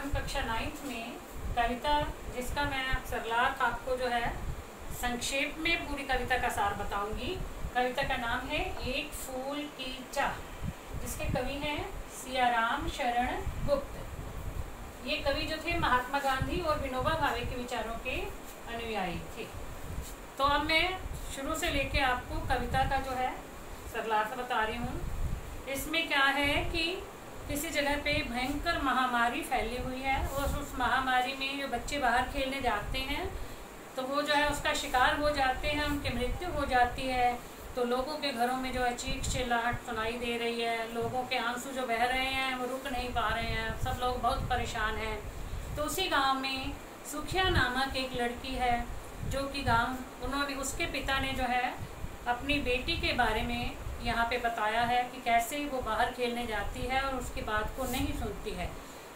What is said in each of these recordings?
कक्षा 9th में कविता, जिसका मैं सरलार्थ आपको जो है संक्षेप में पूरी कविता का सार बताऊंगी। कविता का नाम है एक फूल की चाह, जिसके कवि हैं सियाराम शरण गुप्त। ये कवि जो थे महात्मा गांधी और विनोबा भावे के विचारों के अनुयायी थे। तो अब मैं शुरू से लेके आपको कविता का जो है सरलार्थ बता रही हूँ। इसमें क्या है कि किसी जगह पे भयंकर महामारी फैली हुई है और उस महामारी में जो बच्चे बाहर खेलने जाते हैं तो वो जो है उसका शिकार हो जाते हैं, उनकी मृत्यु हो जाती है। तो लोगों के घरों में जो है चीख चिल्लाहट सुनाई दे रही है, लोगों के आंसू जो बह रहे हैं वो रुक नहीं पा रहे हैं, सब लोग बहुत परेशान हैं। तो उसी गांव में सुखिया नामक एक लड़की है जो कि उन्होंने उसके पिता ने जो है अपनी बेटी के बारे में यहाँ पे बताया है कि कैसे वो बाहर खेलने जाती है और उसकी बात को नहीं सुनती है।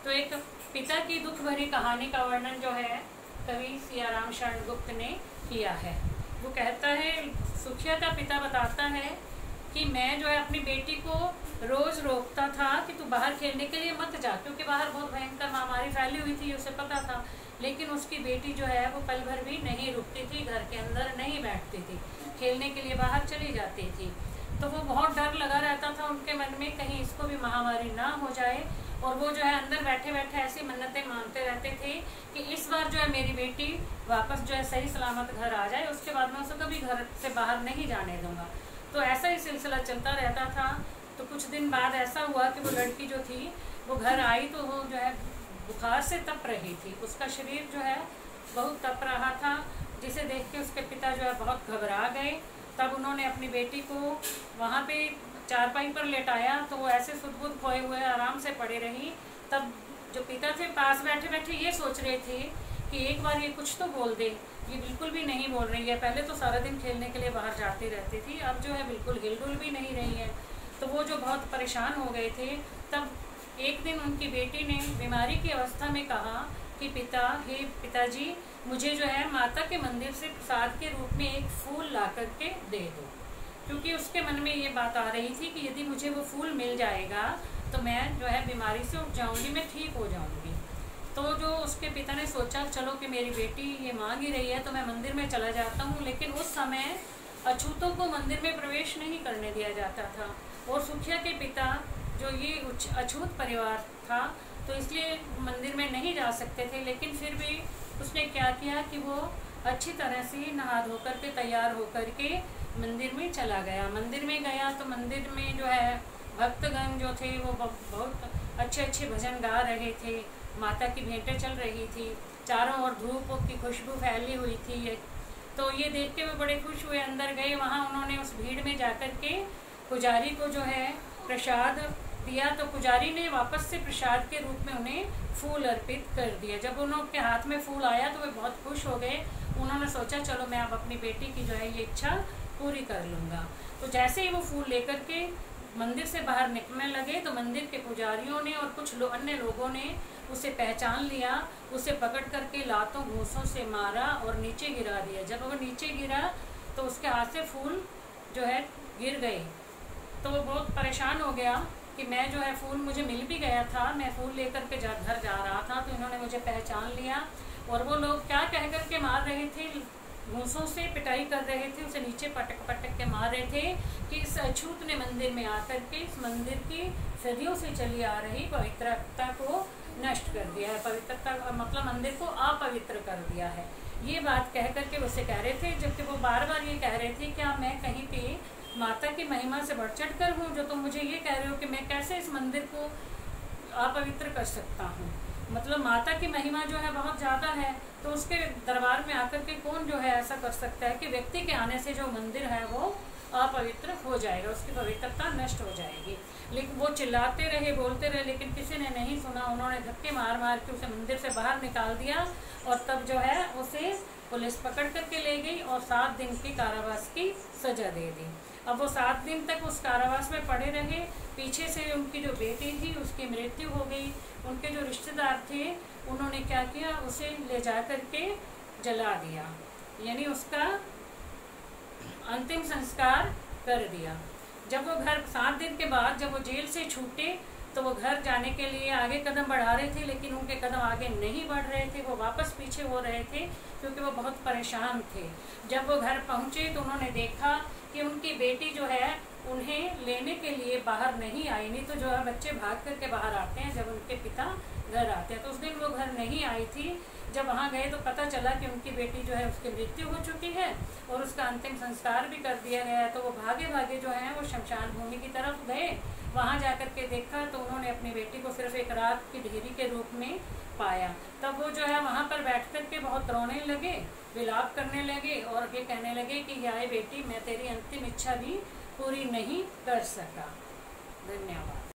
तो एक पिता की दुख भरी कहानी का वर्णन जो है कवि सियाराम शरण गुप्त ने किया है। वो कहता है, सुखिया का पिता बताता है कि मैं जो है अपनी बेटी को रोज़ रोकता था कि तू बाहर खेलने के लिए मत जा, क्योंकि बाहर बहुत भयंकर महामारी फैली हुई थी, उसे पता था। लेकिन उसकी बेटी जो है वो पल भर भी नहीं रुकती थी, घर के अंदर नहीं बैठती थी, खेलने के लिए बाहर चली जाती थी। तो वो बहुत डर लगा रहता था उनके मन में, कहीं इसको भी महामारी ना हो जाए। और वो जो है अंदर बैठे बैठे ऐसी मन्नतें मानते रहते थे कि इस बार जो है मेरी बेटी वापस जो है सही सलामत घर आ जाए, उसके बाद मैं उसे कभी घर से बाहर नहीं जाने दूंगा। तो ऐसा ही सिलसिला चलता रहता था। तो कुछ दिन बाद ऐसा हुआ कि वो लड़की जो थी वो घर आई तो वो जो है बुखार से तप रही थी, उसका शरीर जो है बहुत तप रहा था, जिसे देख के उसके पिता जो है बहुत घबरा गए। तब उन्होंने अपनी बेटी को वहाँ पे चारपाई पर लेटाया तो वो ऐसे सुध-बुध खोए हुए आराम से पड़े रही। तब जो पिता थे पास बैठे बैठे ये सोच रहे थे कि एक बार ये कुछ तो बोल दे, ये बिल्कुल भी नहीं बोल रही है। पहले तो सारा दिन खेलने के लिए बाहर जाती रहती थी, अब जो है बिल्कुल हिलडुल भी नहीं रही है। तो वो जो बहुत परेशान हो गए थे। तब एक दिन उनकी बेटी ने बीमारी की अवस्था में कहा कि हे पिताजी, मुझे जो है माता के मंदिर से प्रसाद के रूप में एक फूल ला करके दे दो, क्योंकि उसके मन में ये बात आ रही थी कि यदि मुझे वो फूल मिल जाएगा तो मैं जो है बीमारी से उठ जाऊंगी, मैं ठीक हो जाऊंगी। तो जो उसके पिता ने सोचा, चलो कि मेरी बेटी ये मांग ही रही है तो मैं मंदिर में चला जाता हूँ। लेकिन उस समय अछूतों को मंदिर में प्रवेश नहीं करने दिया जाता था और सुखिया के पिता जो ये अछूत परिवार था तो इसलिए मंदिर में नहीं जा सकते थे। लेकिन फिर भी उसने क्या किया कि वो अच्छी तरह से नहा धो कर के तैयार होकर के मंदिर में चला गया। मंदिर में गया तो मंदिर में जो है भक्तगण जो थे वो बहुत अच्छे अच्छे भजन गा रहे थे, माता की भेंटें चल रही थी, चारों ओर धूप की खुशबू फैली हुई थी। तो ये देख के वो बड़े खुश हुए, अंदर गए। वहाँ उन्होंने उस भीड़ में जाकर के पुजारी को जो है प्रसाद दिया। तो पुजारी ने वापस से प्रसाद के रूप में उन्हें फूल अर्पित कर दिया। जब उनके हाथ में फूल आया तो वे बहुत खुश हो गए। उन्होंने सोचा चलो मैं अब अपनी बेटी की जो है ये इच्छा पूरी कर लूँगा। तो जैसे ही वो फूल लेकर के मंदिर से बाहर निकलने लगे तो मंदिर के पुजारियों ने और कुछ अन्य लोगों ने उसे पहचान लिया, उसे पकड़ करके लातों घूंसों से मारा और नीचे गिरा दिया। जब वो नीचे गिरा तो उसके हाथ से फूल जो है गिर गए। तो वो बहुत परेशान हो गया कि मैं जो है फूल मुझे मिल भी गया था, मैं फूल लेकर के घर जा रहा था तो इन्होंने मुझे पहचान लिया। और वो लोग क्या कह कर के मार रहे थे, घूंसों से पिटाई कर रहे थे, उसे नीचे पटक पटक के मार रहे थे कि इस अछूत ने मंदिर में आकर के इस मंदिर की सदियों से चली आ रही पवित्रता को नष्ट कर दिया है, पवित्रता मतलब मंदिर को अपवित्र कर दिया है। ये बात कह करके उसे कह रहे थे, जबकि वो बार बार ये कह रहे थे क्या मैं कहीं पे माता की महिमा से बढ़ चढ़ कर हूँ जो तुम मुझे ये कह रहे हो कि मैं कैसे इस मंदिर को अपवित्र कर सकता हूँ। मतलब माता की महिमा जो है बहुत ज़्यादा है, तो उसके दरबार में आकर के कौन जो है ऐसा कर सकता है कि व्यक्ति के आने से जो मंदिर है वो अपवित्र हो जाएगा, उसकी पवित्रता नष्ट हो जाएगी। लेकिन वो चिल्लाते रहे, बोलते रहे, लेकिन किसी ने नहीं सुना। उन्होंने धक्के मार मार के उसे मंदिर से बाहर निकाल दिया और तब जो है उसे पुलिस पकड़ करके ले गई और 7 दिन की कारावास की सजा दे दी। अब वो 7 दिन तक उस कारावास में पड़े रहे। पीछे से उनकी जो बेटी थी उसकी मृत्यु हो गई। उनके जो रिश्तेदार थे उन्होंने क्या किया, उसे ले जा कर के जला दिया, यानी उसका अंतिम संस्कार कर दिया। जब वो घर 7 दिन के बाद जब वो जेल से छूटे तो वो घर जाने के लिए आगे कदम बढ़ा रहे थे, लेकिन उनके कदम आगे नहीं बढ़ रहे थे, वो वापस पीछे हो रहे थे क्योंकि वो बहुत परेशान थे। जब वो घर पहुँचे तो उन्होंने देखा कि उनकी बेटी जो है उन्हें लेने के लिए बाहर नहीं आई। नहीं तो जो है बच्चे भाग करके बाहर आते हैं जब उनके पिता घर आते हैं, तो उस दिन वो घर नहीं आई थी। जब वहाँ गए तो पता चला कि उनकी बेटी जो है उसकी मृत्यु हो चुकी है और उसका अंतिम संस्कार भी कर दिया गया है। तो वो भागे भागे जो है वो शमशान भूमि की तरफ गए। वहाँ जाकर के देखा तो उन्होंने अपनी बेटी को सिर्फ एक रात की ढेरी के रूप में पाया। तब वो जो है वहाँ पर बैठ कर के बहुत रोने लगे, विलाप करने लगे और ये कहने लगे कि हाय बेटी, मैं तेरी अंतिम इच्छा भी पूरी नहीं कर सका। धन्यवाद।